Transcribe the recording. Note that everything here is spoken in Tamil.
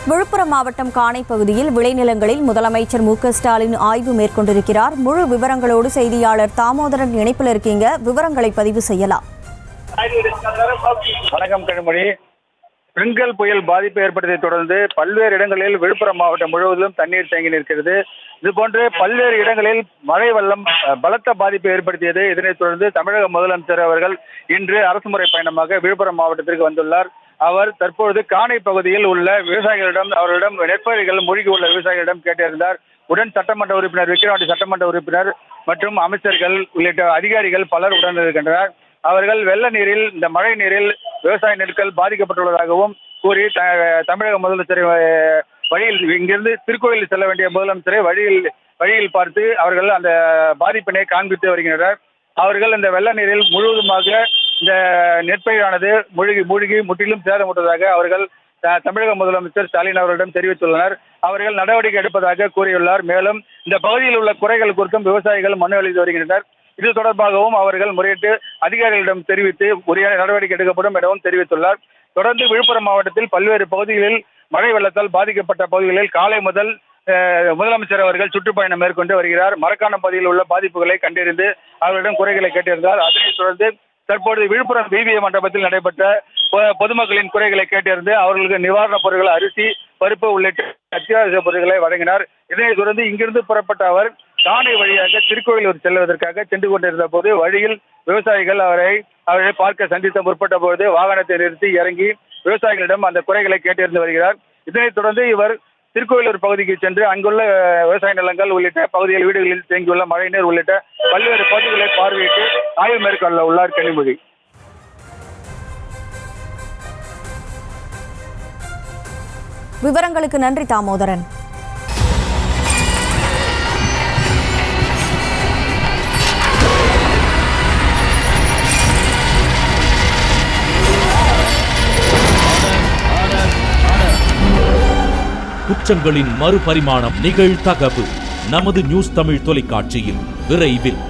விழுப்புரம் மாவட்டம் காணை பகுதியில் விளைநிலங்களில் முதலமைச்சர் மு.க.ஸ்டாலின் ஆய்வு மேற்கொண்டிருக்கிறார். முழு விவரங்களோடு செய்தியாளர் தாமோதரன் இணைப்பில் இருக்கீங்க. விவரங்களை பதிவு செய்யலாம். வணக்கம் கனிமொழி. பெங்கல் புயல் பாதிப்பு ஏற்பட்டதை தொடர்ந்து பல்வேறு இடங்களில் விழுப்புரம் மாவட்டம் முழுவதும் தண்ணீர் தேங்கி நிற்கிறது. இதுபோன்று பல்வேறு இடங்களில் மழை வெள்ளம் பலத்த பாதிப்பு ஏற்படுத்தியது. இதனைத் தொடர்ந்து தமிழக முதலமைச்சர் அவர்கள் இன்று அரசுமுறை பயணமாக விழுப்புரம் மாவட்டத்திற்கு வந்துள்ளார். அவர் தற்பொழுது காணை பகுதியில் உள்ள விவசாயிகளிடம் அவர்களிடம் நெற்பயிர்கள் மூழ்கி உள்ள விவசாயிகளிடம் கேட்டிருந்தார். உடன் சட்டமன்ற உறுப்பினர் விக்கிரவாண்டி சட்டமன்ற உறுப்பினர் மற்றும் அமைச்சர்கள் உள்ளிட்ட அதிகாரிகள் பலர் உடன் இருக்கின்றனர். அவர்கள் வெள்ள நீரில் இந்த மழை நீரில் விவசாய நெற்கள் பாதிக்கப்பட்டுள்ளதாகவும் கூறி தமிழக முதலமைச்சரை வழியில் இங்கிருந்து திருக்கோயில் செல்ல வேண்டிய முதலமைச்சரை வழியில் பார்த்து அவர்கள் அந்த பாதிப்பினை காண்பித்து வருகின்றனர். அவர்கள் இந்த வெள்ள நீரில் முழுவதுமாக இந்த நெற்பயிரானது மூழ்கி முற்றிலும் சேதமுற்றதாக அவர்கள் தமிழக முதலமைச்சர் ஸ்டாலின் அவர்களிடம் தெரிவித்துள்ளனர். அவர்கள் நடவடிக்கை எடுப்பதாக கூறியுள்ளார். மேலும் இந்த பகுதியில் உள்ள குறைகள் குறித்தும் விவசாயிகள் மனு அளித்து வருகின்றனர். இது தொடர்பாகவும் அவர்கள் முறையிட்டு அதிகாரிகளிடம் தெரிவித்து உரிய நடவடிக்கை எடுக்கப்படும் எனவும் தெரிவித்துள்ளார். தொடர்ந்து விழுப்புரம் மாவட்டத்தில் பல்வேறு பகுதிகளில் மழை வெள்ளத்தால் பாதிக்கப்பட்ட பகுதிகளில் காலை முதல் முதலமைச்சர் அவர்கள் சுற்றுப்பயணம் மேற்கொண்டு வருகிறார். மரக்காணம் பகுதியில் உள்ள பாதிப்புகளை கண்டறிந்து அவர்களிடம் குறைகளை கேட்டிருந்தார். அதனைத் தொடர்ந்து தற்பொழுது விழுப்புரம் பிபிஏ மண்டபத்தில் நடைபெற்ற பொதுமக்களின் குறைகளை கேட்டிருந்து அவர்களுக்கு நிவாரணப் பொருட்கள், அரிசி, பருப்பு உள்ளிட்ட அத்தியாவசிய பொருட்களை வழங்கினார். இதனைத் தொடர்ந்து இங்கிருந்து புறப்பட்ட அவர் காணை வழியாக திருக்கோயிலூர் செல்வதற்காக சென்று கொண்டிருந்த போது வழியில் விவசாயிகள் அவரை பார்க்க சந்தித்த முற்பட்ட போது வாகனத்தை நிறுத்தி இறங்கி விவசாயிகளிடம் அந்த குறைகளை கேட்டிருந்து வருகிறார். இதனைத் தொடர்ந்து இவர் திருக்கோயிலூர் பகுதிக்கு சென்று அங்குள்ள விவசாய நிலங்கள் உள்ளிட்ட பகுதிகள் வீடுகளில் தேங்கியுள்ள மழைநீர் உள்ளிட்ட பல்வேறு பகுதிகளை பார்வையிட்டு ஆய்வு மேற்கொள்ள உள்ளார் கனிமொழி. விவரங்களுக்கு நன்றி தாமோதரன். குற்றங்களின் மறுபரிமாணம் நிகழ்தகவு நமது நியூஸ் தமிழ் தொலைக்காட்சியில் விரைவில்.